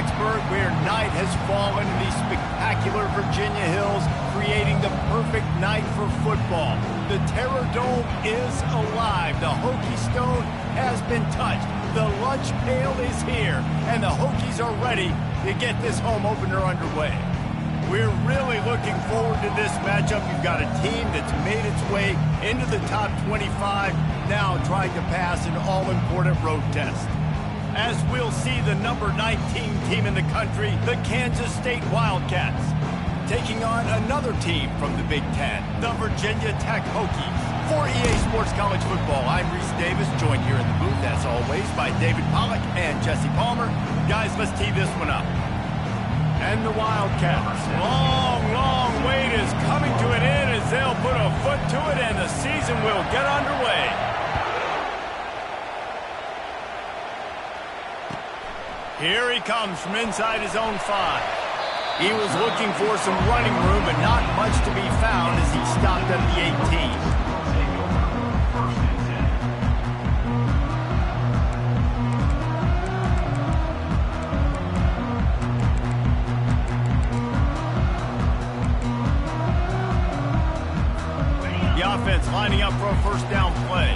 Blacksburg, where night has fallen in these spectacular Virginia hills, creating the perfect night for football. The Terror Dome is alive. The Hokie Stone has been touched. The lunch pail is here, and the Hokies are ready to get this home opener underway. We're really looking forward to this matchup. You've got a team that's made its way into the top 25, now trying to pass an all-important road test. As we'll see the number 19 team in the country, the Kansas State Wildcats, taking on another team from the Big Ten, the Virginia Tech Hokies. For EA Sports College Football, I'm Reese Davis, joined here in the booth, as always, by David Pollack and Jesse Palmer. Guys, let's tee this one up. And the Wildcats, long wait is coming to an end as they'll put a foot to it and the season will get underway. Here he comes from inside his own 5. He was looking for some running room, but not much to be found as he stopped at the 18. Offense lining up for a first down play.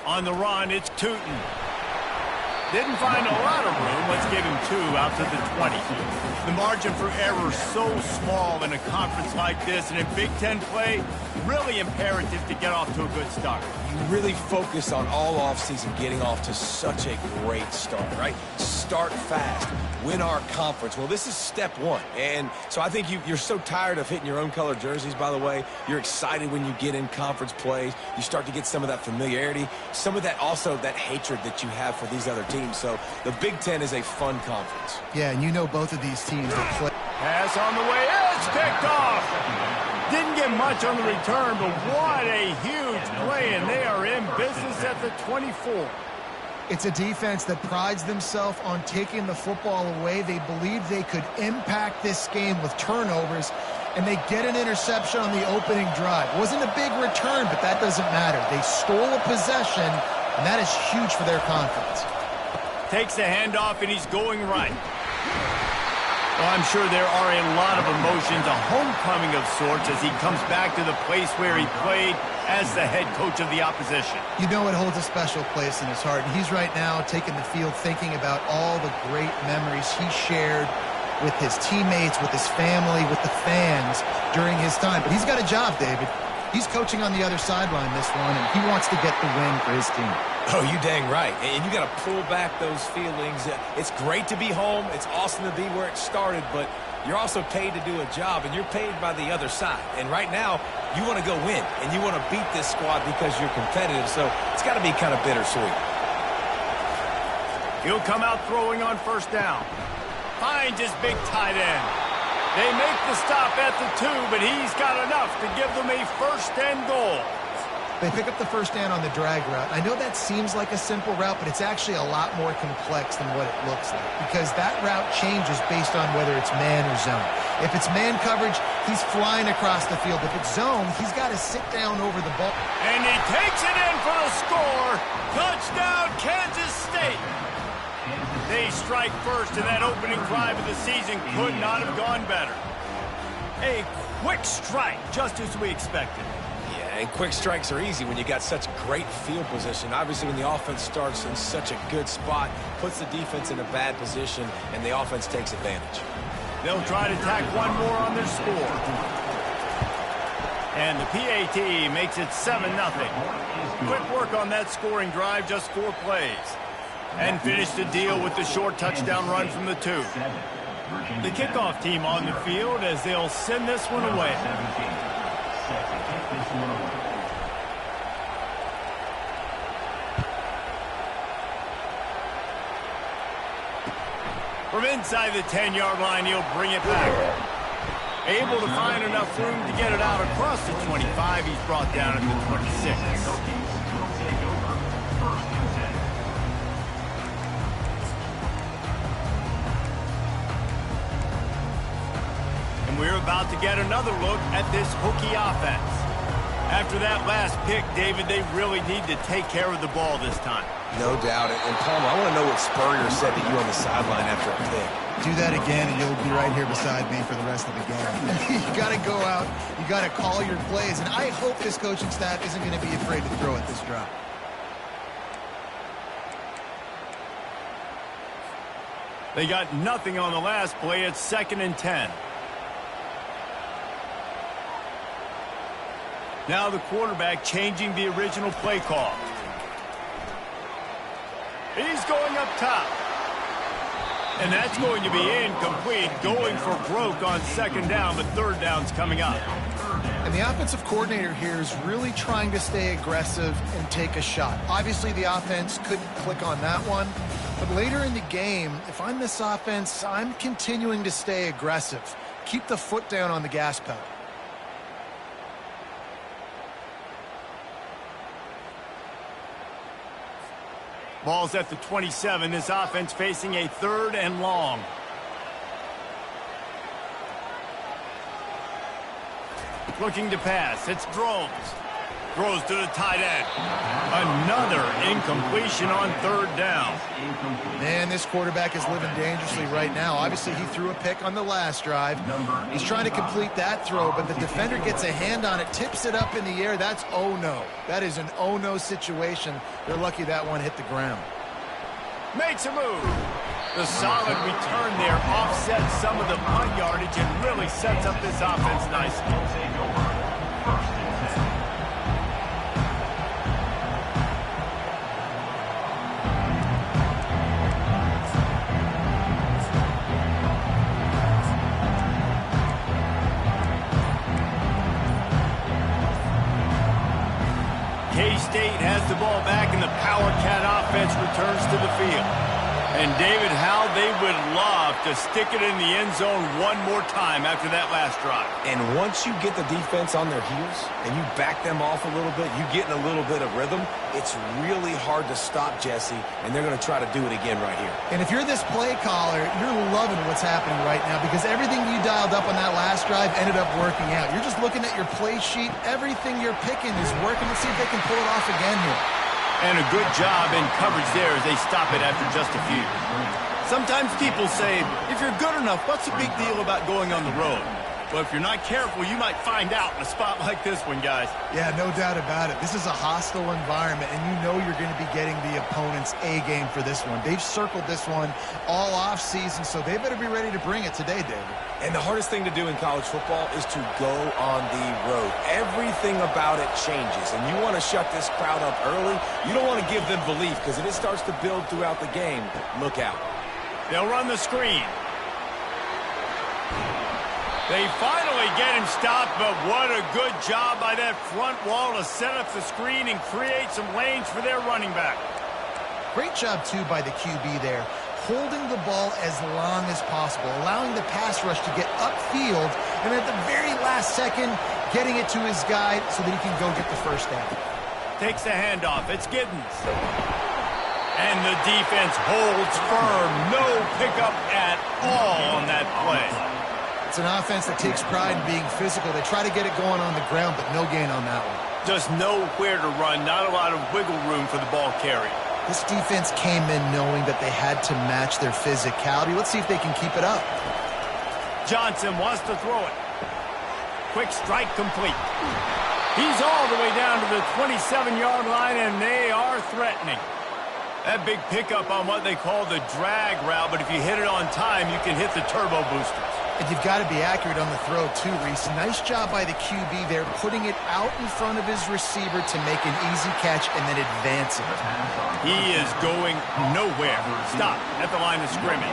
On the run, it's Tootin. Didn't find a lot of room. Let's give him 2 out to the 20. The margin for error so small in a conference like this, and in Big Ten play, really imperative to get off to a good start. You really focus on all offseason getting off to such a great start, right? Start fast, win our conference. Well, this is step 1. And so I think you're so tired of hitting your own color jerseys, by the way. You're excited when you get in conference plays. You start to get some of that familiarity, some of that also that hatred that you have for these other teams. So the Big Ten is a fun conference. Yeah, and you know both of these teams will play. Pass on the way. It's picked off. Didn't get much on the return, but what a huge play, and they are in business at the 24. It's a defense that prides themselves on taking the football away. They believe they could impact this game with turnovers, and they get an interception on the opening drive. Wasn't a big return, but that doesn't matter. They stole a possession, and that is huge for their confidence. Takes the handoff, and he's going right. Well, I'm sure there are a lot of emotions, a homecoming of sorts, as he comes back to the place where he played as the head coach of the opposition. You know it holds a special place in his heart, and he's right now taking the field thinking about all the great memories he shared with his teammates, with his family, with the fans during his time. But he's got a job, David. He's coaching on the other sideline this one, and he wants to get the win for his team. Oh, you dang right. And you got to pull back those feelings. It's great to be home. It's awesome to be where it started, but you're also paid to do a job, and you're paid by the other side. And right now, you want to go win, and you want to beat this squad because you're competitive, so it's got to be kind of bittersweet. He'll come out throwing on first down. Finds his big tight end. They make the stop at the 2, but he's got enough to give them a first and goal. They pick up the first down on the drag route. I know that seems like a simple route, but it's actually a lot more complex than what it looks like, because that route changes based on whether it's man or zone. If it's man coverage, he's flying across the field. If it's zone, he's got to sit down over the ball. And he takes it in for the score. Touchdown, Kansas State. They strike first, and that opening drive of the season could not have gone better. A quick strike, just as we expected. And quick strikes are easy when you got such great field position. Obviously, when the offense starts in such a good spot, puts the defense in a bad position, and the offense takes advantage. They'll try to tack one more on their score. And the PAT makes it 7-0. Quick work on that scoring drive, just 4 plays. And finish the deal with the short touchdown run from the 2. The kickoff team on the field as they'll send this one away. From inside the 10-yard line, he'll bring it back. Able to find enough room to get it out across the 25. He's brought down at the 26. And we're about to get another look at this Hokie offense. After that last pick, David, they really need to take care of the ball this time. No doubt. And Palmer, I want to know what Spurrier said to you on the sideline after a pick. Do that again, and you'll be right here beside me for the rest of the game. You got to go out. You got to call your plays. And I hope this coaching staff isn't going to be afraid to throw at this drive. They got nothing on the last play. It's 2nd and 10. Now the quarterback changing the original play call. He's going up top. And that's going to be incomplete, going for broke on 2nd down, but 3rd down's coming up. And the offensive coordinator here is really trying to stay aggressive and take a shot. Obviously, the offense couldn't click on that one. But later in the game, if I'm this offense, I'm continuing to stay aggressive. Keep the foot down on the gas pedal. Ball's at the 27. This offense facing a 3rd and long. Looking to pass. It's Drones. Throws to the tight end. Another incompletion on 3rd down. Man, this quarterback is living dangerously right now. Obviously, he threw a pick on the last drive. He's trying to complete that throw, but the defender gets a hand on it, tips it up in the air. That's oh-no. That is an oh-no situation. They're lucky that one hit the ground. Makes a move. The solid return there offsets some of the punt yardage and really sets up this offense nicely. K-State has the ball back, and the Power Cat offense returns to the field. And, David, how they would love to stick it in the end zone one more time after that last drive. And once you get the defense on their heels and you back them off a little bit, you get in a little bit of rhythm, it's really hard to stop, Jesse, and they're going to try to do it again right here. And if you're this play caller, you're loving what's happening right now because everything you dialed up on that last drive ended up working out. You're just looking at your play sheet. Everything you're picking is working. Let's see if they can pull it off again here. And a good job in coverage there as they stop it after just a few. Sometimes people say, if you're good enough, what's the big deal about going on the road? Well, if you're not careful, you might find out in a spot like this one, guys. Yeah, no doubt about it. This is a hostile environment, and you know you're going to be getting the opponent's A game for this one. They've circled this one all offseason, so they better be ready to bring it today, David. And the hardest thing to do in college football is to go on the road. Everything about it changes, and you want to shut this crowd up early. You don't want to give them belief, because if it starts to build throughout the game, look out. They'll run the screen. They finally get him stopped, but what a good job by that front wall to set up the screen and create some lanes for their running back. Great job, too, by the QB there, holding the ball as long as possible, allowing the pass rush to get upfield, and at the very last second, getting it to his guy so that he can go get the first down. Takes the handoff. It's Giddens. And the defense holds firm. No pickup at all on that play. It's an offense that takes pride in being physical. They try to get it going on the ground, but no gain on that one. Just nowhere to run. Not a lot of wiggle room for the ball carry. This defense came in knowing that they had to match their physicality. Let's see if they can keep it up. Johnson wants to throw it. Quick strike complete. He's all the way down to the 27-yard line, and they are threatening. That big pickup on what they call the drag route, but if you hit it on time, you can hit the turbo boosters. And you've got to be accurate on the throw, too, Reese. Nice job by the QB there, putting it out in front of his receiver to make an easy catch and then advance it. He is going nowhere. Stop at the line of scrimmage.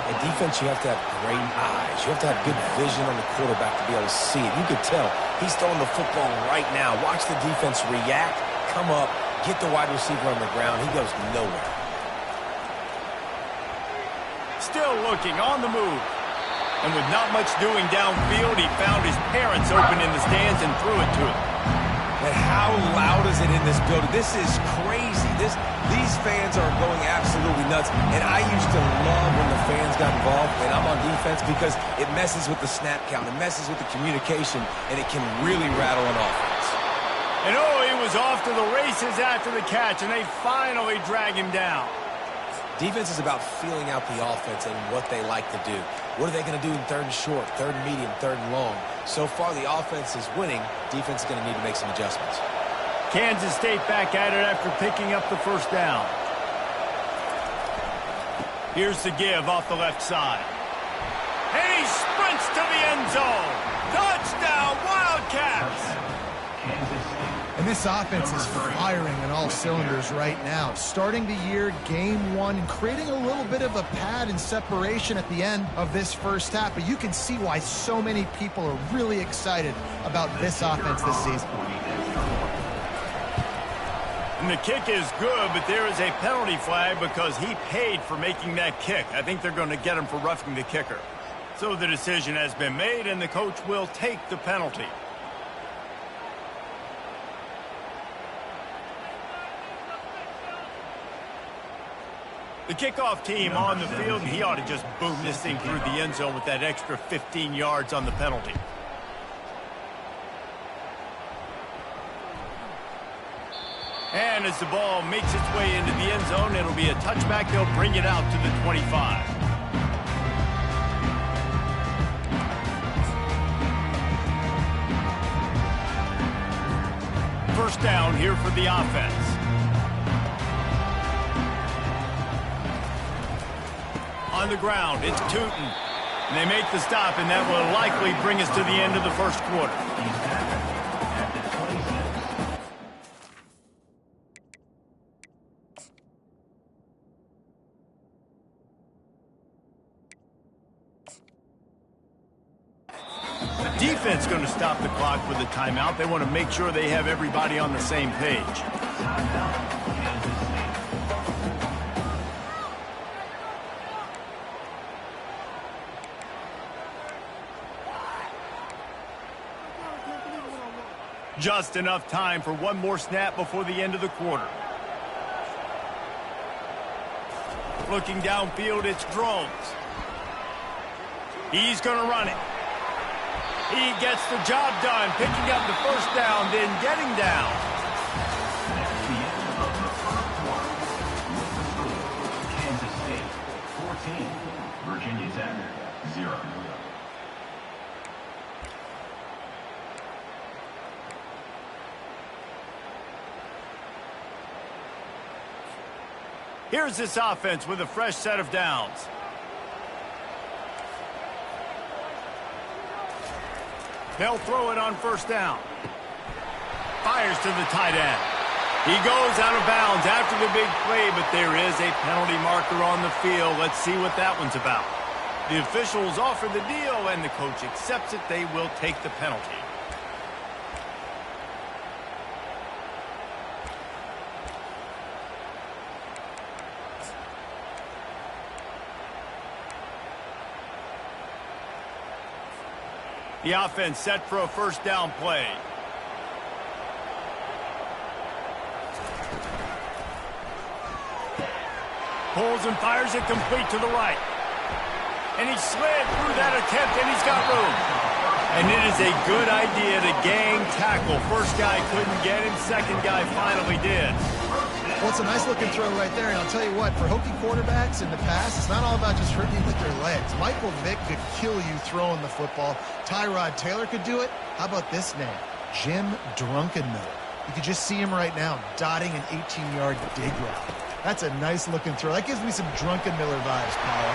In defense, you have to have great eyes. You have to have good vision on the quarterback to be able to see it. You could tell he's throwing the football right now. Watch the defense react, come up, get the wide receiver on the ground. He goes nowhere. Still looking on the move. And with not much doing downfield, he found his parents open in the stands and threw it to him. Man, how loud is it in this building? This is crazy. These fans are going absolutely nuts. And I used to love when the fans got involved, and I'm on defense, because it messes with the snap count. It messes with the communication, and it can really rattle an offense. And he was off to the races after the catch, and they finally drag him down. Defense is about feeling out the offense and what they like to do. What are they going to do in third and short, third and medium, third and long? So far, the offense is winning. Defense is going to need to make some adjustments. Kansas State back at it after picking up the first down. Here's the give off the left side. And he sprints to the end zone. Touchdown, Wildcats! And this offense is firing on all cylinders right now. Starting the year, game one, and creating a little bit of a pad and separation at the end of this first half. But you can see why so many people are really excited about this offense this season. And the kick is good, but there is a penalty flag because he paid for making that kick. I think they're going to get him for roughing the kicker. So the decision has been made, and the coach will take the penalty. The kickoff team on the field, and he ought to just boom this thing through the end zone with that extra 15 yards on the penalty. And as the ball makes its way into the end zone, it'll be a touchback. They'll bring it out to the 25. First down here for the offense. On the ground, it's Tootin. And they make the stop, and that will likely bring us to the end of the first quarter. The defense going to stop the clock with a timeout. They want to make sure they have everybody on the same page. Just enough time for one more snap before the end of the quarter. Looking downfield, it's Drones. He's going to run it. He gets the job done, picking up the first down, then getting down. Kansas State, 14. Virginia Tech, 0. Here's this offense with a fresh set of downs. They'll throw it on first down. Fires to the tight end. He goes out of bounds after the big play, but there is a penalty marker on the field. Let's see what that one's about. The officials offer the deal, and the coach accepts it. They will take the penalty. The offense set for a first down play. Pulls and fires it complete to the right. And he slid through that attempt, and he's got room. And it is a good idea to gang tackle. First guy couldn't get him. Second guy finally did. Well, it's a nice-looking throw right there, and I'll tell you what, for Hokie quarterbacks in the past, it's not all about just hurting with their legs. Michael Vick could kill you throwing the football. Tyrod Taylor could do it. How about this name? Jim Drunkenmiller. You can just see him right now dotting an 18-yard dig route. That's a nice-looking throw. That gives me some Drunkenmiller vibes, Paul.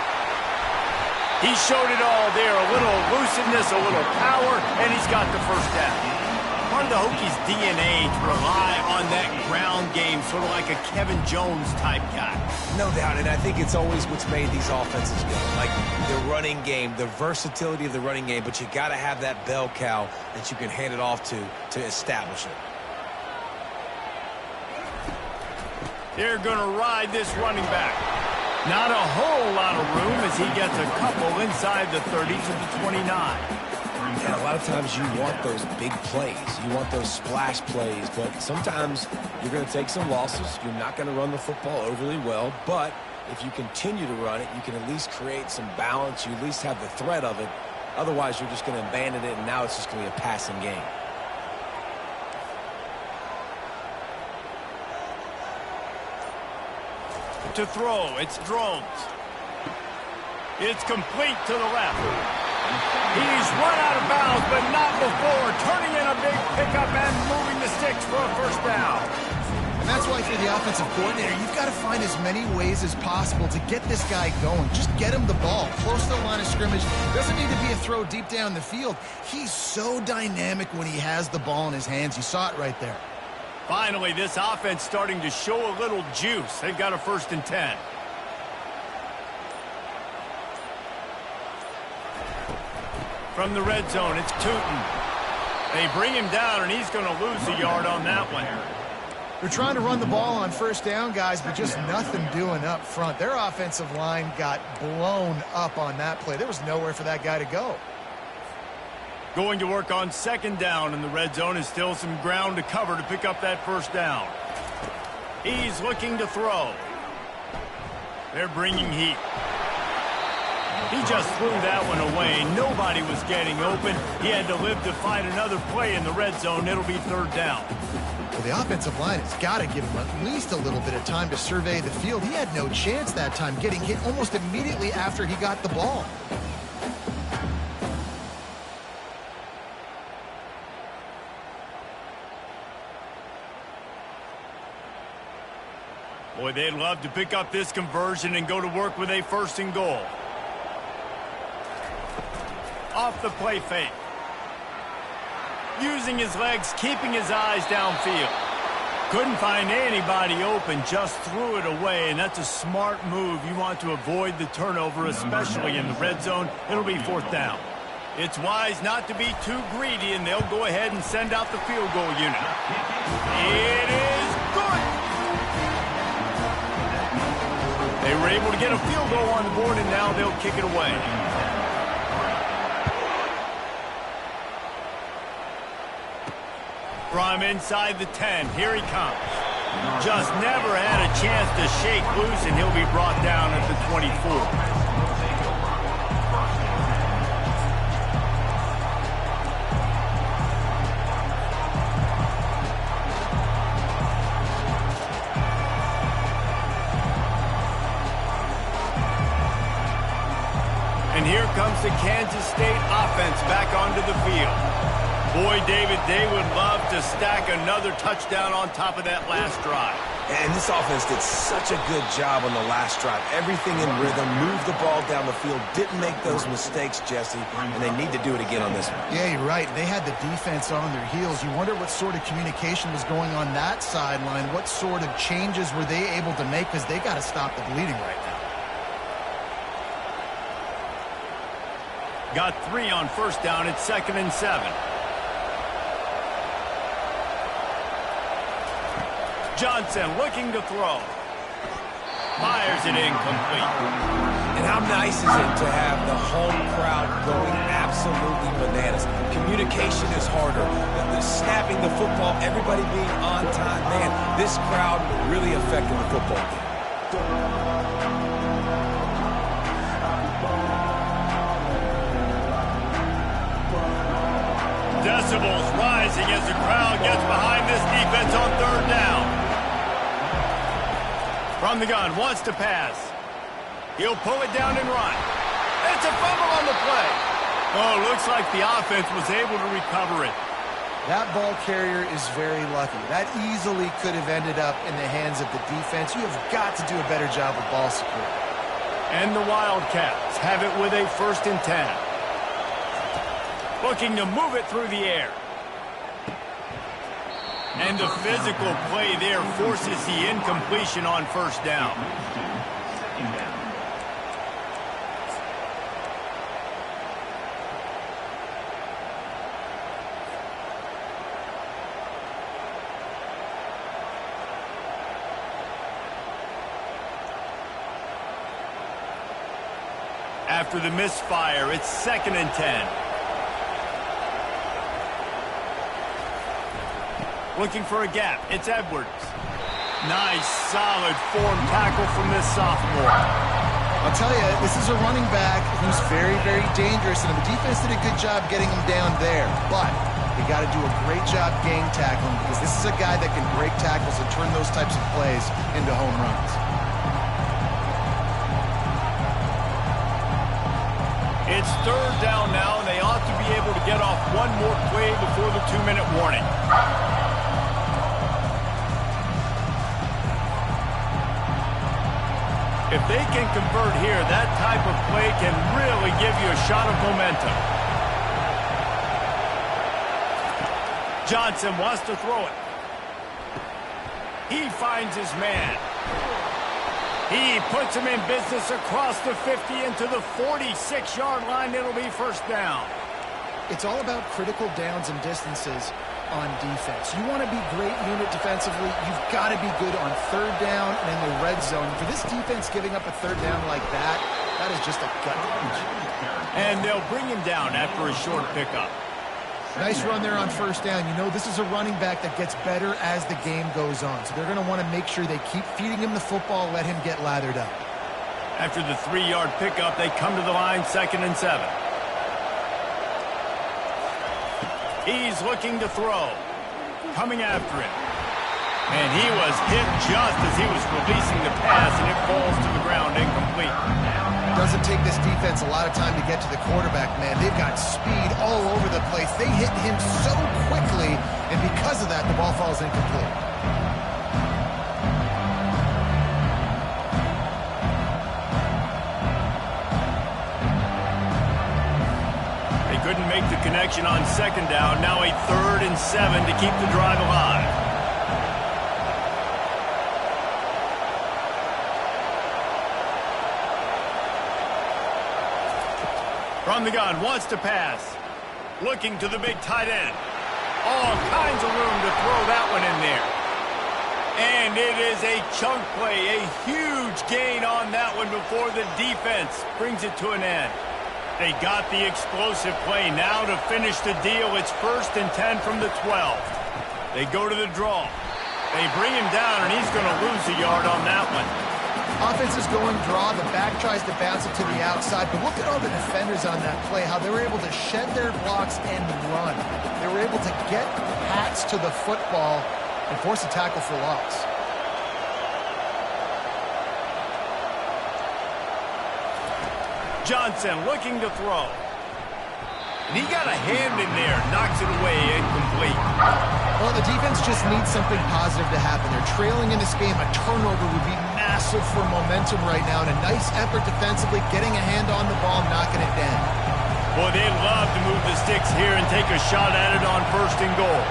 He showed it all there. A little elusiveness, a little power, and he's got the first down. Part of the Hokies' DNA to rely on that ground game, sort of like a Kevin Jones-type guy. No doubt, and I think it's always what's made these offenses go. Like the running game, the versatility of the running game, but you got to have that bell cow that you can hand it off to establish it. They're going to ride this running back. Not a whole lot of room as he gets a couple inside the 30 to the 29. Yeah, a lot of times you want those big plays. You want those splash plays, but sometimes you're going to take some losses. You're not going to run the football overly well, but if you continue to run it, you can at least create some balance. You at least have the threat of it. Otherwise, you're just going to abandon it, and now it's just going to be a passing game. To throw, it's Drones. It's complete to the left. He's run out of bounds, but not before. Turning in a big pickup and moving the sticks for a first down. And that's why, for the offensive coordinator, you've got to find as many ways as possible to get this guy going. Just get him the ball close to the line of scrimmage. Doesn't need to be a throw deep down the field. He's so dynamic when he has the ball in his hands. You saw it right there. Finally, this offense starting to show a little juice. They've got a 1st and 10. From the red zone, it's Tootin. They bring him down, and he's going to lose a yard on that one. They're trying to run the ball on 1st down, guys, but just nothing doing up front. Their offensive line got blown up on that play. There was nowhere for that guy to go. Going to work on 2nd down in the red zone is still some ground to cover to pick up that 1st down. He's looking to throw. They're bringing heat. He just threw that one away. Nobody was getting open. He had to live to find another play in the red zone. It'll be 3rd down. Well, the offensive line has got to give him at least a little bit of time to survey the field. He had no chance that time, getting hit almost immediately after he got the ball. Boy, they'd love to pick up this conversion and go to work with a 1st and goal. Off the play fake. Using his legs, keeping his eyes downfield. Couldn't find anybody open, just threw it away, and that's a smart move. You want to avoid the turnover, especially in the red zone. It'll be 4th down. It's wise not to be too greedy, and they'll go ahead and send out the field goal unit. It is good. They were able to get a field goal on the board, and now they'll kick it away. From inside the 10, here he comes. Just never had a chance to shake loose, and he'll be brought down at the 24. And here comes the Kansas State offense back onto the field. Boy, David, they would love to stack another touchdown on top of that last drive. And this offense did such a good job on the last drive. Everything in rhythm, moved the ball down the field, didn't make those mistakes, Jesse, and they need to do it again on this one. Yeah, you're right. They had the defense on their heels. You wonder what sort of communication was going on that sideline. What sort of changes were they able to make, because they got to stop the bleeding right now. Got 3 on 1st down. It's 2nd and 7. Johnson looking to throw. Fires it incomplete. And how nice is it to have the home crowd going absolutely bananas? Communication is harder. The snapping the football, everybody being on time. Man, this crowd really affected the football game. Decibels rising as the crowd gets behind this defense on 3rd down. From the gun, wants to pass. He'll pull it down and run. It's a fumble on the play. Oh, looks like the offense was able to recover it. That ball carrier is very lucky. That easily could have ended up in the hands of the defense. You have got to do a better job with ball security. And the Wildcats have it with a 1st and 10. Looking to move it through the air. And the physical play there forces the incompletion on 1st down. After the misfire, it's 2nd and 10. Looking for a gap. It's Edwards. Nice, solid form tackle from this sophomore. I'll tell you, this is a running back who's very, very dangerous, and the defense did a good job getting him down there. But they got to do a great job game tackling, because this is a guy that can break tackles and turn those types of plays into home runs. It's third down now, and they ought to be able to get off one more play before the 2-minute warning. If they can convert here, that type of play can really give you a shot of momentum. Johnson wants to throw it. He finds his man. He puts him in business across the 50 into the 46-yard line. It'll be first down. It's all about critical downs and distances on defense. You want to be great unit defensively, you've got to be good on third down and in the red zone. For this defense giving up a third down like that, that is just a gut punch. And they'll bring him down after a short pickup. Nice run there on first down. You know, this is a running back that gets better as the game goes on. So they're going to want to make sure they keep feeding him the football, let him get lathered up. After the 3-yard pickup, they come to the line, 2nd and 7. He's looking to throw. Coming after him. And he was hit just as he was releasing the pass, and it falls to the ground incomplete. It doesn't take this defense a lot of time to get to the quarterback, man. They've got speed all over the place. They hit him so quickly, and because of that, the ball falls incomplete. Couldn't make the connection on 2nd down. Now a 3rd and 7 to keep the drive alive. From the gun, wants to pass. Looking to the big tight end. All kinds of room to throw that one in there. And it is a chunk play, a huge gain on that one before the defense brings it to an end. They got the explosive play. Now to finish the deal, it's 1st and 10 from the 12. They go to the draw. They bring him down, and he's going to lose a yard on that one. Offense is going draw. The back tries to bounce it to the outside. But look at all the defenders on that play, how they were able to shed their blocks and run. They were able to get hats to the football and force a tackle for loss. Johnson looking to throw. And he got a hand in there, knocks it away, incomplete. Well, the defense just needs something positive to happen. They're trailing in this game. A turnover would be massive for momentum right now, and a nice effort defensively, getting a hand on the ball, knocking it down. Boy, they'd love to move the sticks here and take a shot at it on 1st and goal.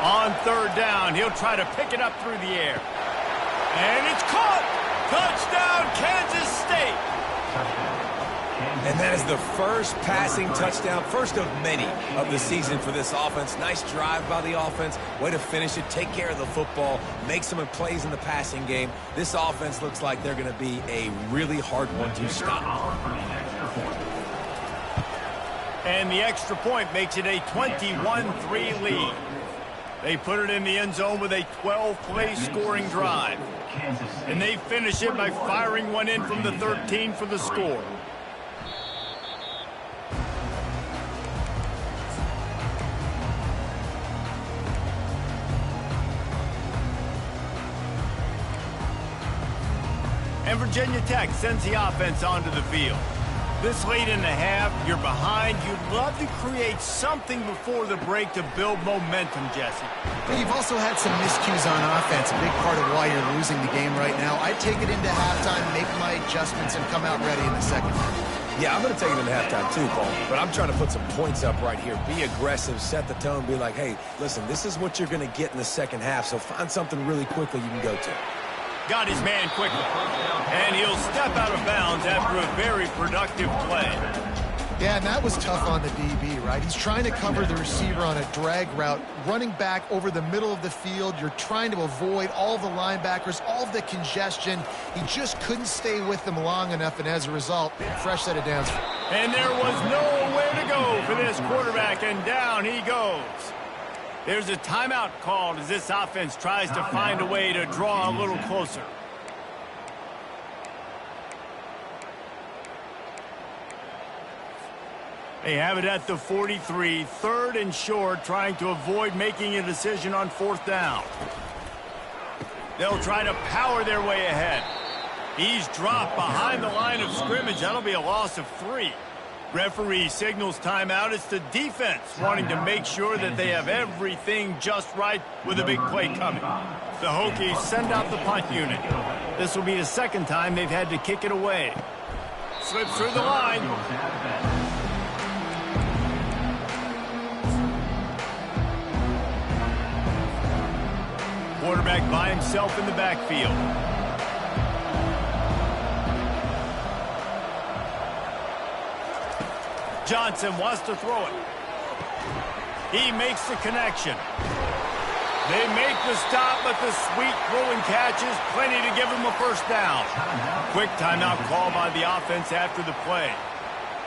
On 3rd down, he'll try to pick it up through the air. And it's caught! Touchdown, Kansas State! And that is the first passing touchdown, first of many of the season for this offense. Nice drive by the offense. Way to finish it, take care of the football, make some plays in the passing game. This offense looks like they're going to be a really hard one to stop. And the extra point makes it a 21-3 lead. They put it in the end zone with a 12-play scoring drive. And they finish it by firing one in from the 13 for the score. And Virginia Tech sends the offense onto the field. This late in the half, you're behind. You'd love to create something before the break to build momentum, Jesse. But you've also had some miscues on offense, a big part of why you're losing the game right now. I'd take it into halftime, make my adjustments, and come out ready in the second half. Yeah, I'm going to take it into halftime too, Paul. But I'm trying to put some points up right here. Be aggressive, set the tone, be like, hey, listen, this is what you're going to get in the second half, so find something really quickly you can go to. Got his man quickly. And he'll step out of bounds after a very productive play. Yeah, and that was tough on the DB, right? He's trying to cover the receiver on a drag route, running back over the middle of the field. You're trying to avoid all the linebackers, all of the congestion. He just couldn't stay with them long enough, and as a result, fresh set of downs. And there was nowhere to go for this quarterback, and down he goes. There's a timeout called as this offense tries to find a way to draw a little closer. They have it at the 43, 3rd and short, trying to avoid making a decision on 4th down. They'll try to power their way ahead. He's dropped behind the line of scrimmage. That'll be a loss of 3. Referee signals timeout. It's the defense wanting to make sure that they have everything just right with a big play coming. The Hokies send out the punt unit. This will be the 2nd time they've had to kick it away. Slips through the line. Quarterback by himself in the backfield. Johnson wants to throw it. He makes the connection. They make the stop, but the sweet throwing catch is plenty to give him a 1st down. Quick timeout call by the offense after the play.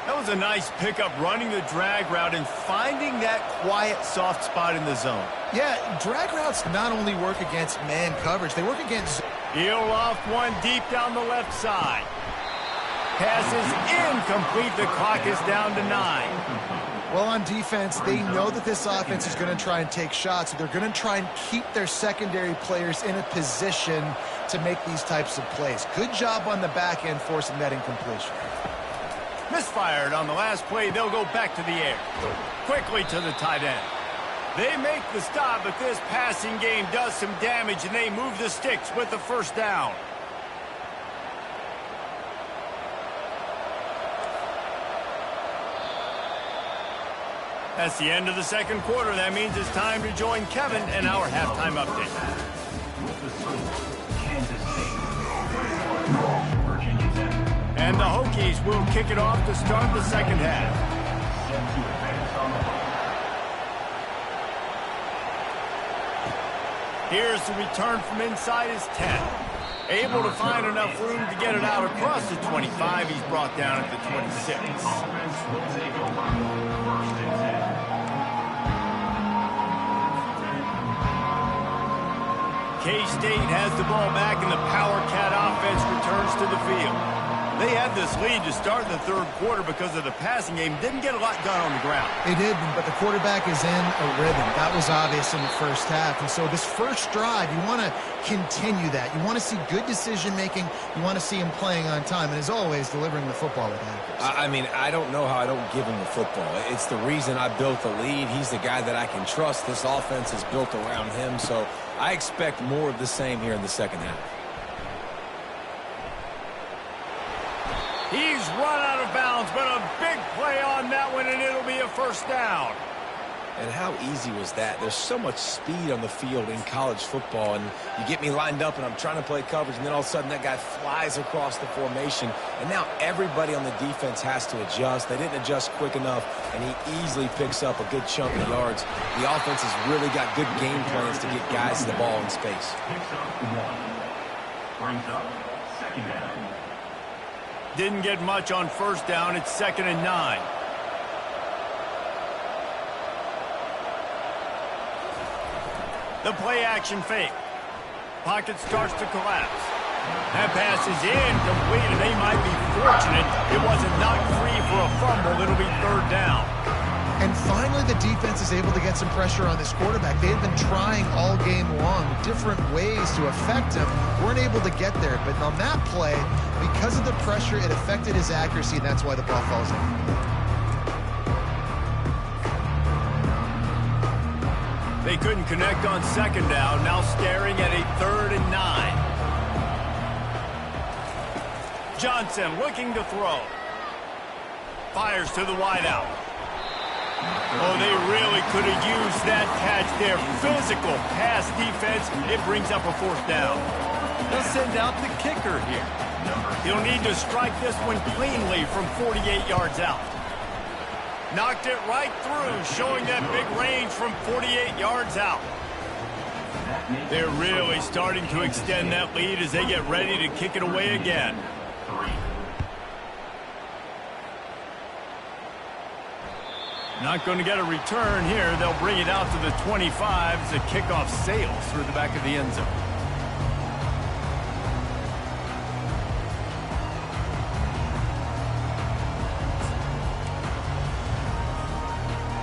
That was a nice pickup, running the drag route and finding that quiet, soft spot in the zone. Yeah, drag routes not only work against man coverage, they work against... He'll off one deep down the left side. Pass is incomplete. The clock is down to 9. Well, on defense, they know that this offense is going to try and take shots. So they're going to try and keep their secondary players in a position to make these types of plays. Good job on the back end forcing that incompletion. Misfired on the last play. They'll go back to the air. Quickly to the tight end. They make the stop, but this passing game does some damage, and they move the sticks with the 1st down. That's the end of the 2nd quarter. That means it's time to join Kevin in our halftime update. And the Hokies will kick it off to start the 2nd half. Here's the return from inside his 10. Able to find enough room to get it out across the 25. He's brought down at the 26. K-State has the ball back, and the Power Cat offense returns to the field. They had this lead to start the 3rd quarter because of the passing game. Didn't get a lot done on the ground. They didn't, but the quarterback is in a rhythm. That was obvious in the 1st half. And so this 1st drive, you want to continue that. You want to see good decision-making. You want to see him playing on time. And as always, delivering the football with accuracy. I mean, I don't know how I don't give him the football. It's the reason I built the lead. He's the guy that I can trust. This offense is built around him. So I expect more of the same here in the 2nd half. He's run out of bounds, but a big play on that one, and it'll be a 1st down. And how easy was that? There's so much speed on the field in college football, and you get me lined up, and I'm trying to play coverage, and then all of a sudden that guy flies across the formation, and now everybody on the defense has to adjust. They didn't adjust quick enough, and he easily picks up a good chunk of yards. The offense has really got good game plans to get guys the ball in space. Brings up 2nd down. Didn't get much on 1st down. It's 2nd and 9. The play action fake. Pocket starts to collapse. That pass is incomplete, and they might be fortunate it wasn't knocked free for a fumble. It'll be 3rd down. And finally, the defense is able to get some pressure on this quarterback. They had been trying all game long different ways to affect him. Weren't able to get there. But on that play, because of the pressure, it affected his accuracy, and that's why the ball falls in. They couldn't connect on 2nd down. Now staring at a 3rd and 9. Johnson looking to throw. Fires to the wideout. Oh, they really could have used that catch there. Physical pass defense. It brings up a 4th down. They'll send out the kicker here. He'll need to strike this one cleanly from 48 yards out. Knocked it right through, showing that big range from 48 yards out. They're really starting to extend that lead as they get ready to kick it away again. Not going to get a return here. They'll bring it out to the 25 as the kickoff sails through the back of the end zone.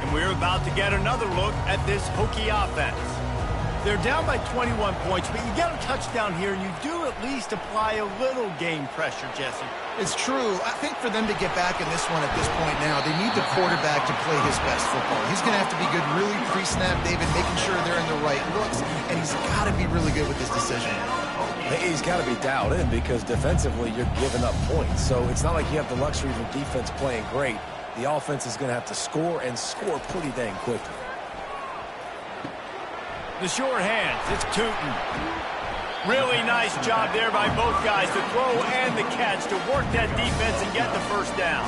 And we're about to get another look at this Hokie offense. They're down by 21 points, but you get a touchdown here, and you do at least apply a little game pressure, Jesse. It's true. I think for them to get back in this one at this point now, they need the quarterback to play his best football. He's going to have to be good really pre-snap, David, making sure they're in the right looks, and he's got to be really good with his decision. He's got to be dialed in because defensively you're giving up points. So it's not like you have the luxury of your defense playing great. The offense is going to have to score and score pretty dang quickly. The short hands, it's Tootin. Really nice job there by both guys to throw and the catch to work that defense and get the first down.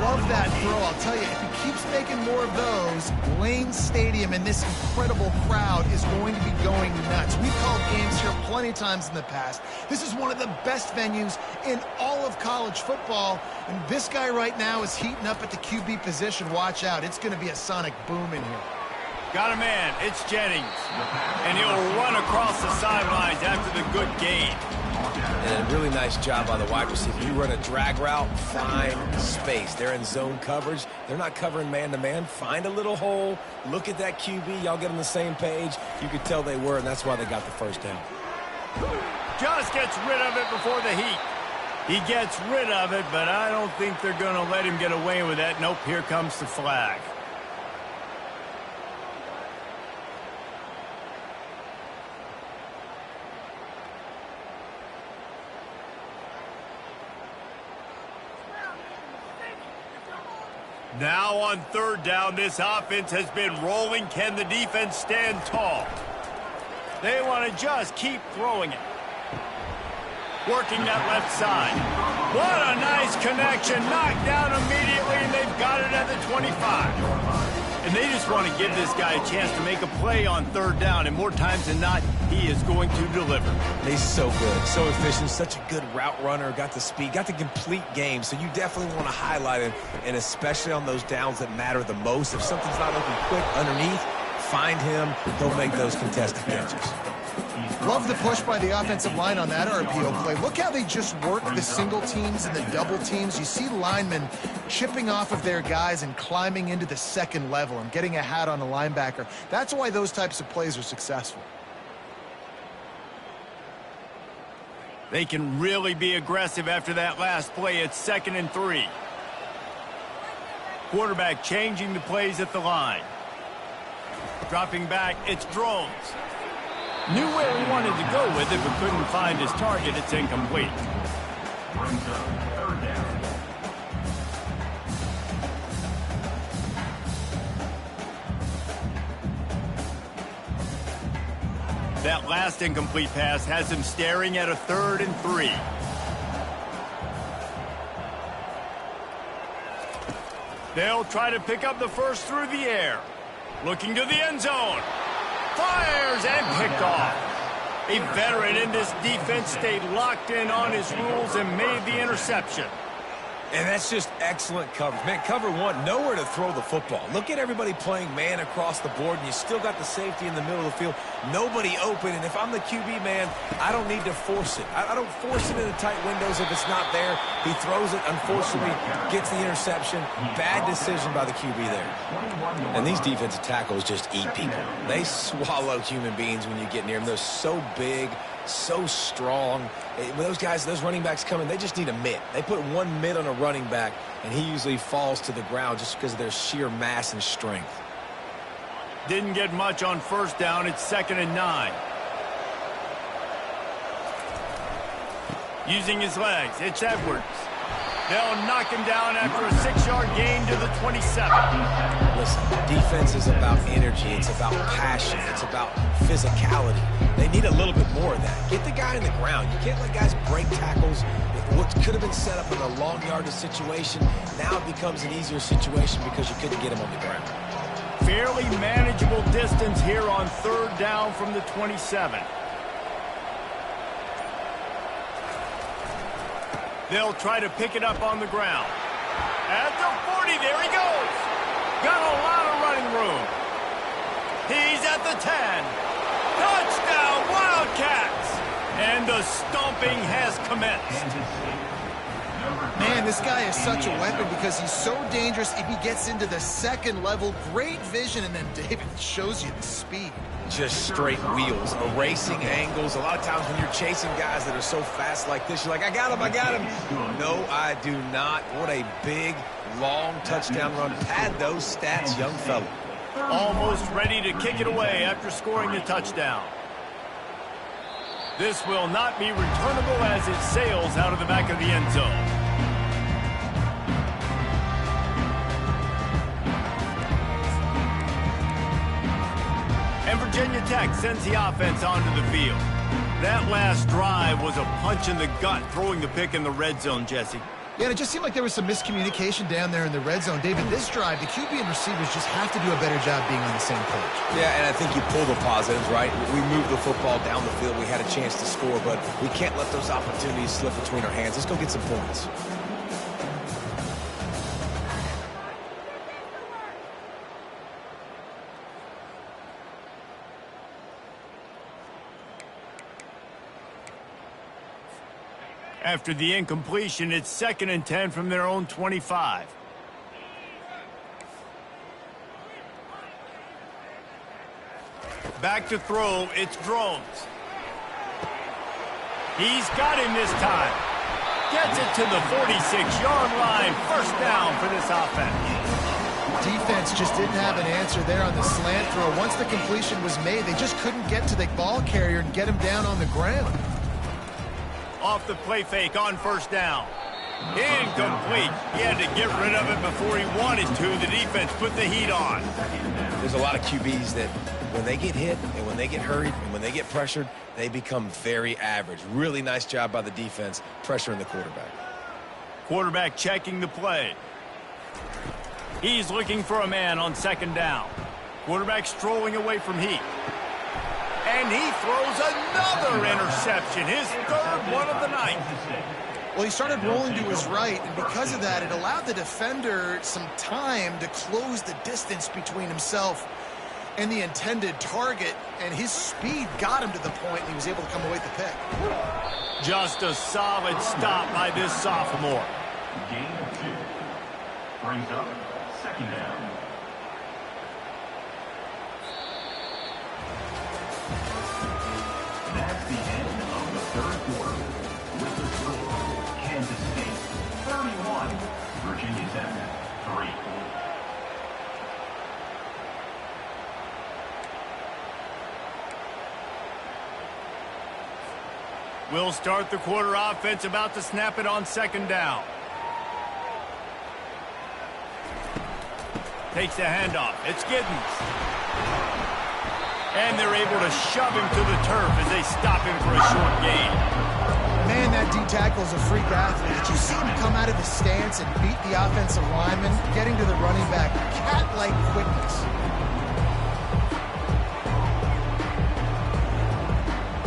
Love that throw. I'll tell you, if he keeps making more of those, Lane Stadium and this incredible crowd is going to be going nuts. We've called games here plenty of times in the past. This is one of the best venues in all of college football, and this guy right now is heating up at the QB position. Watch out. It's going to be a sonic boom in here. Got a man, it's Jennings. And he'll run across the sidelines after the good gain. And a really nice job by the wide receiver. You run a drag route, find space. They're in zone coverage. They're not covering man-to-man. Find a little hole. Look at that QB. Y'all get on the same page. You could tell they were, and that's why they got the first down. Just gets rid of it before the heat. He gets rid of it, but I don't think they're going to let him get away with that. Nope, here comes the flag. Now on third down, this offense has been rolling. Can the defense stand tall? They want to just keep throwing it. Working that left side. What a nice connection. Knocked down immediately, and they've got it at the 25. And they just want to give this guy a chance to make a play on third down, and more times than not, he is going to deliver. He's so good, so efficient, such a good route runner, got the speed, got the complete game, so you definitely want to highlight him, and especially on those downs that matter the most. If something's not open quick underneath, find him, he'll make those contested catches. Love the push by the offensive line on that RPO play. Look how they just work the single teams and the double teams. You see linemen chipping off of their guys and climbing into the second level and getting a hat on a linebacker. That's why those types of plays are successful. They can really be aggressive after that last play. It's 2nd and 3. Quarterback changing the plays at the line. Dropping back, it's Drones. Knew where he wanted to go with it, but couldn't find his target. It's incomplete. That last incomplete pass has him staring at a 3rd and 3. They'll try to pick up the first through the air. Looking to the end zone. Fires and picked off. A veteran in this defense stayed locked in on his rules and made the interception. And that's just excellent coverage. Man, cover one, nowhere to throw the football. Look at everybody playing man across the board, and you still got the safety in the middle of the field. Nobody open, and if I'm the QB, man, I don't need to force it. I don't force it into tight windows if it's not there. He throws it, unfortunately, gets the interception. Bad decision by the QB there. And these defensive tackles just eat people. They swallow human beings when you get near them. They're so big, so strong. When those guys, those running backs come in, they just need a mitt. They put one mitt on a running back, and he usually falls to the ground just because of their sheer mass and strength. Didn't get much on first down. It's 2nd and 9. Using his legs, it's Edwards. They'll knock him down after a 6-yard gain to the 27. Listen, defense is about energy. It's about passion. It's about physicality. They need a little bit more of that. Get the guy in the ground. You can't let guys break tackles. What could have been set up in a long yardage situation, now it becomes an easier situation because you couldn't get him on the ground. Fairly manageable distance here on third down from the 27. They'll try to pick it up on the ground. At the 40, there he goes. Got a lot of running room. He's at the 10. Touchdown, Wildcats! And the stomping has commenced. Man, this guy is such a weapon because he's so dangerous if he gets into the second level. Great vision, and then David shows you the speed. Just straight wheels, erasing angles. A lot of times when you're chasing guys that are so fast like this, you're like, I got him, I got him. No, I do not. What a big, long touchdown run. Pad those stats, young fella. Almost ready to kick it away after scoring the touchdown. This will not be returnable as it sails out of the back of the end zone. And Virginia Tech sends the offense onto the field. That last drive was a punch in the gut, throwing the pick in the red zone, Jesse. Yeah, and it just seemed like there was some miscommunication down there in the red zone. David, this drive, the QB and receivers just have to do a better job being on the same page. Yeah, and I think you pull the positives, right? We moved the football down the field. We had a chance to score, but we can't let those opportunities slip between our hands. Let's go get some points. After the incompletion, it's 2nd and 10 from their own 25. Back to throw, it's Drones. He's got him this time. Gets it to the 46-yard line. First down for this offense. Defense just didn't have an answer there on the slant throw. Once the completion was made, they just couldn't get to the ball carrier and get him down on the ground. Off the play fake on first down. Incomplete. He had to get rid of it before he wanted to. The defense put the heat on. There's a lot of QBs that when they get hit and when they get hurried and when they get pressured, they become very average. Really nice job by the defense pressuring the quarterback. Quarterback checking the play. He's looking for a man on 2nd down. Quarterback strolling away from heat. And he throws another interception, his 3rd one of the night. Well, he started rolling to his right, and because of that, it allowed the defender some time to close the distance between himself and the intended target, and his speed got him to the point, and he was able to come away with the pick. Just a solid stop by this sophomore. Gain of 2. Brings up 2nd down. That's the end of the 3rd quarter. With the score, Kansas State 31, Virginia Tech 3. We'll start the quarter offense, about to snap it on 2nd down. Takes the handoff. It's Giddens. And they're able to shove him to the turf as they stop him for a short gain. Man, that D-tackle is a freak athlete. Did you see him come out of his stance and beat the offensive lineman, getting to the running back? Cat-like quickness.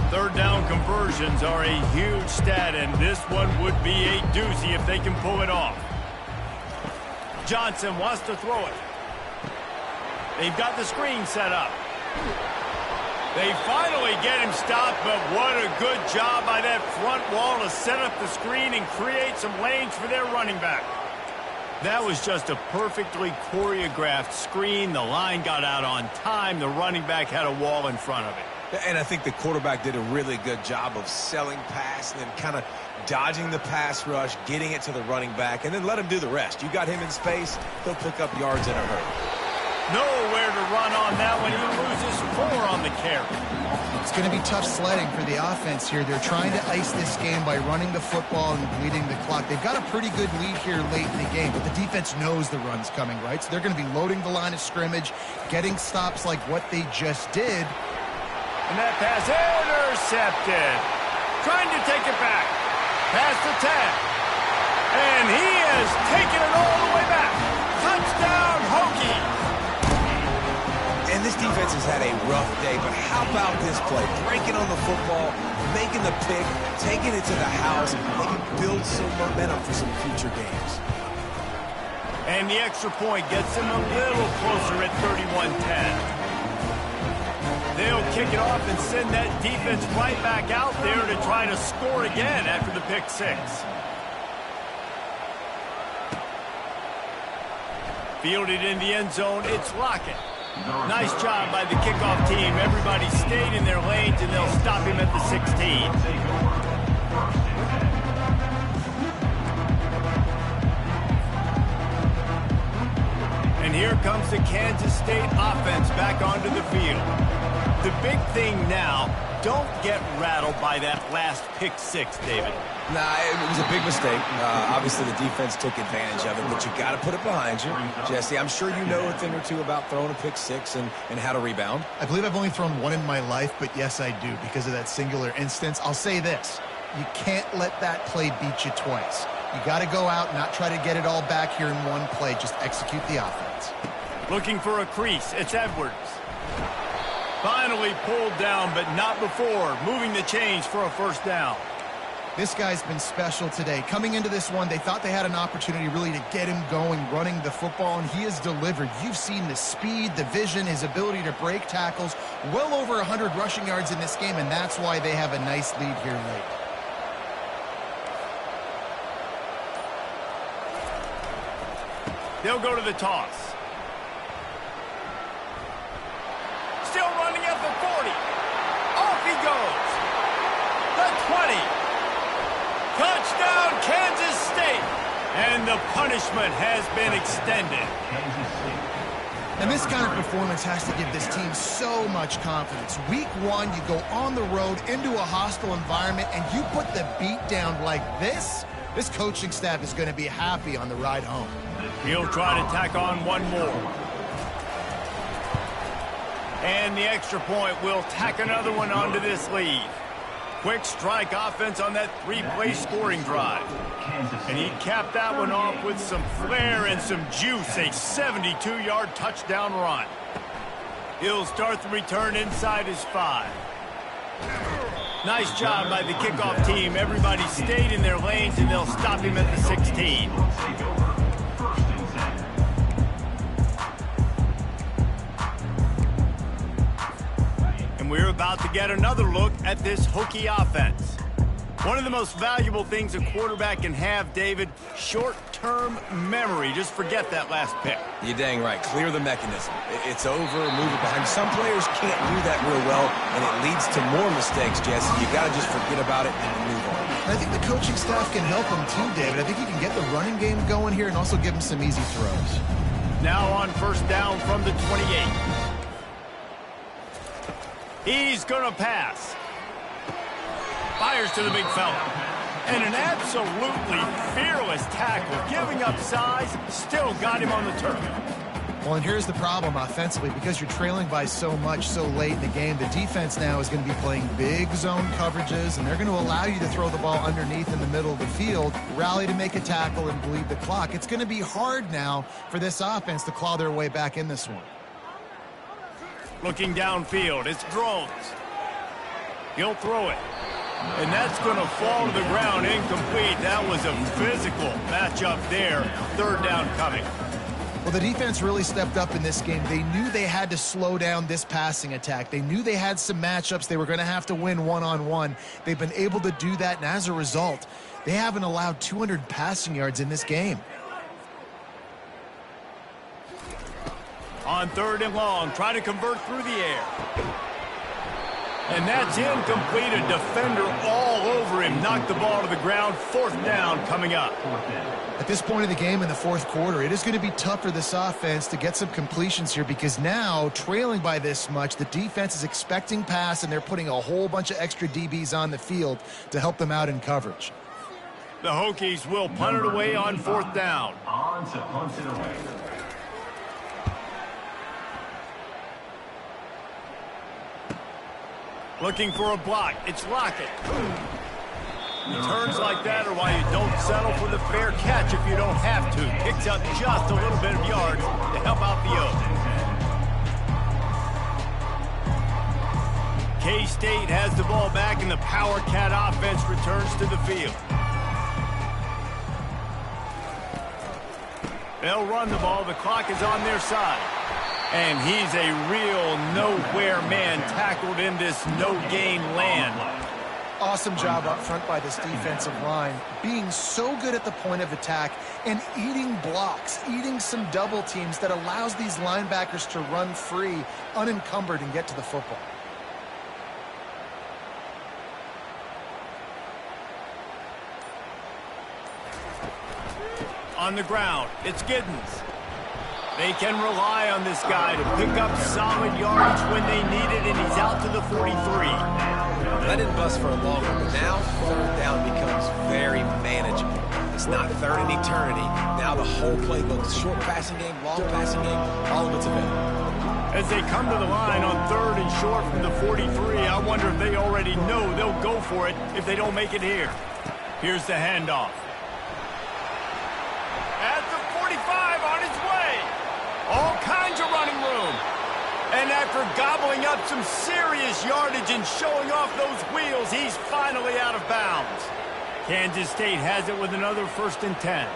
Third down conversions are a huge stat, and this one would be a doozy if they can pull it off. Johnson wants to throw it. They've got the screen set up. They finally get him stopped, but what a good job by that front wall to set up the screen and create some lanes for their running back. That was just a perfectly choreographed screen. The line got out on time. The running back had a wall in front of it. And I think the quarterback did a really good job of selling pass and then kind of dodging the pass rush, getting it to the running back, and then let him do the rest. You got him in space, he'll pick up yards in a hurry. Nowhere to run on that one. He loses 4 on the carry. It's going to be tough sledding for the offense here. They're trying to ice this game by running the football and bleeding the clock. They've got a pretty good lead here late in the game, but the defense knows the run's coming, right? So they're going to be loading the line of scrimmage, getting stops like what they just did. And that pass intercepted. Trying to take it back. Past the 10. And he has taken it all the way back. Touchdown, Hokie. And this defense has had a rough day, but how about this play? Breaking on the football, making the pick, taking it to the house. They can build some momentum for some future games. And the extra point gets them a little closer at 31-10. They'll kick it off and send that defense right back out there to try to score again after the pick six. Fielded in the end zone, it's Lockett. Nice job by the kickoff team. Everybody stayed in their lanes, and they'll stop him at the 16. And here comes the Kansas State offense back onto the field. The big thing now, don't get rattled by that last pick six, David. Nah, it was a big mistake. Obviously, the defense took advantage of it, but you got to put it behind you. Jesse, I'm sure you know a thing or two about throwing a pick six and how to rebound. I believe I've only thrown one in my life, but yes, I do because of that singular instance. I'll say this. You can't let that play beat you twice. You got to go out and not try to get it all back here in one play. Just execute the offense. Looking for a crease. It's Edwards. Finally pulled down, but not before. Moving the chains for a first down. This guy's been special today. Coming into this one, they thought they had an opportunity really to get him going, running the football, and he has delivered. You've seen the speed, the vision, his ability to break tackles. Well over 100 rushing yards in this game, and that's why they have a nice lead here late. They'll go to the toss. Still running at the 40. Off he goes. The 20. Touchdown, Kansas State. And the punishment has been extended. And this kind of performance has to give this team so much confidence. Week one, you go on the road into a hostile environment, and you put the beat down like this. This coaching staff is going to be happy on the ride home. He'll try to tack on one more. And the extra point will tack another one onto this lead. Quick strike offense on that three-play scoring drive. And he capped that one off with some flair and some juice, a 72-yard touchdown run. He'll start the return inside his 5. Nice job by the kickoff team. Everybody stayed in their lanes, and they'll stop him at the 16. And we're about to get another look at this Hokie offense. One of the most valuable things a quarterback can have, David, short-term memory. Just forget that last pick. You're dang right. Clear the mechanism. It's over, move it behind. Some players can't do that real well, and it leads to more mistakes, Jesse. You got to just forget about it and move on. I think the coaching staff can help him too, David. I think he can get the running game going here and also give him some easy throws. Now on first down from the 28. He's going to pass. Fires to the big fella. And an absolutely fearless tackle. Giving up size, still got him on the turf. Well, and here's the problem offensively. Because you're trailing by so much so late in the game, the defense now is going to be playing big zone coverages, and they're going to allow you to throw the ball underneath in the middle of the field, rally to make a tackle, and bleed the clock. It's going to be hard now for this offense to claw their way back in this one. Looking downfield, it's Drones. He'll throw it. And that's going to fall to the ground incomplete. That was a physical matchup there. Third down coming. Well, the defense really stepped up in this game. They knew they had to slow down this passing attack. They knew they had some matchups they were going to have to win one-on-one. They've been able to do that, and as a result, they haven't allowed 200 passing yards in this game. On third and long, try to convert through the air. And that's incomplete. A defender all over him. Knocked the ball to the ground. Fourth down coming up. At this point of the game in the fourth quarter, it is going to be tough for this offense to get some completions here because now, trailing by this much, the defense is expecting pass, and they're putting a whole bunch of extra DBs on the field to help them out in coverage. The Hokies will punt it away on fourth down. On to punt it away. Looking for a block. It's Lockett. Returns like that are why you don't settle for the fair catch if you don't have to. Picks up just a little bit of yards to help out the Oaks. K-State has the ball back, and the Power Cat offense returns to the field. They'll run the ball. The clock is on their side. And he's a real nowhere man tackled in this no-gain land. Awesome job up front by this defensive line, being so good at the point of attack and eating blocks, eating some double teams that allows these linebackers to run free, unencumbered, and get to the football. On the ground, it's Giddens. They can rely on this guy to pick up solid yardage when they need it, and he's out to the 43. That didn't bust for a long one, but now third down becomes very manageable. It's not third in eternity. Now the whole playbook, short passing game, long passing game, all of it's available. As they come to the line on third and short from the 43, I wonder if they already know they'll go for it if they don't make it here. Here's the handoff. At the 45, on his way. All kinds of running room. And after gobbling up some serious yardage and showing off those wheels, he's finally out of bounds. Kansas State has it with another 1st and 10.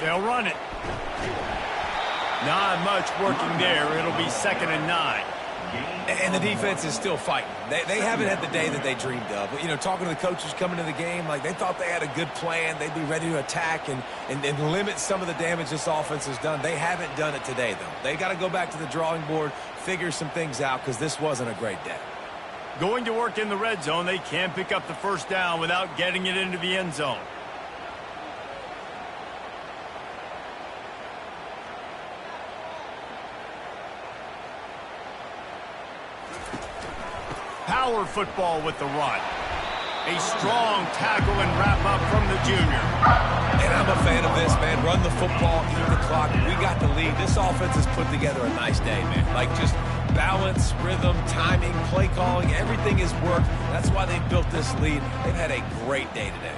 They'll run it. Not much working there. It'll be 2nd and 9. And the defense is still fighting. They haven't had the day that they dreamed of. But, you know, talking to the coaches coming to the game, like they thought they had a good plan. They'd be ready to attack and limit some of the damage this offense has done. They haven't done it today, though. They got to go back to the drawing board, figure some things out, because this wasn't a great day. Going to work in the red zone, they can't pick up the 1st down without getting it into the end zone. Power football with the run. A strong tackle and wrap up from the junior. And I'm a fan of this, man. Run the football, eat the clock. We got the lead. This offense has put together a nice day, man. Like just balance, rhythm, timing, play calling, everything has worked. That's why they built this lead. They've had a great day today.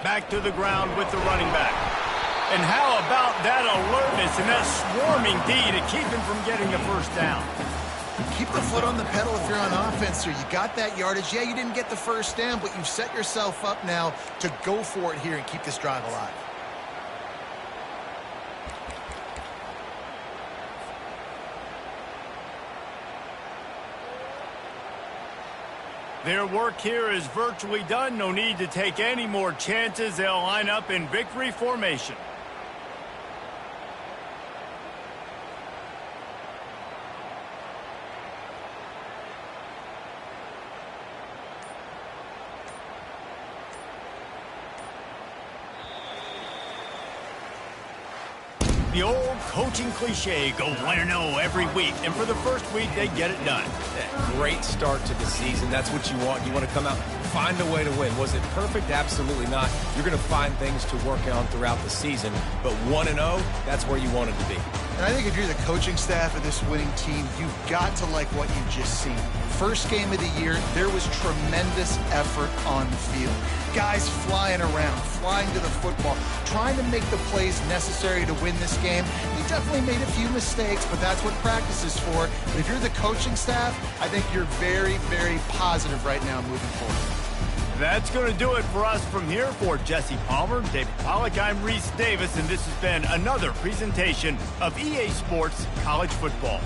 Back to the ground with the running back. And how about that alertness and that swarming D to keep him from getting a 1st down? Keep the foot on the pedal if you're on offense here. You got that yardage. Yeah, you didn't get the 1st down, but you've set yourself up now to go for it here and keep this drive alive. Their work here is virtually done. No need to take any more chances. They'll line up in victory formation. The old coaching cliche, go 1-0 every week. And for the first week, they get it done. Yeah, great start to the season. That's what you want. You want to come out, find a way to win. Was it perfect? Absolutely not. You're going to find things to work on throughout the season. But 1-0, that's where you want it to be. And I think if you're the coaching staff of this winning team, you've got to like what you've just seen. First game of the year, there was tremendous effort on the field. Guys flying around, flying to the football, trying to make the plays necessary to win this game. He definitely made a few mistakes, but that's what practice is for. But if you're the coaching staff, I think you're very, very positive right now moving forward. That's going to do it for us from here. For Jesse Palmer, David Pollack, I'm Reese Davis, and this has been another presentation of EA Sports College Football.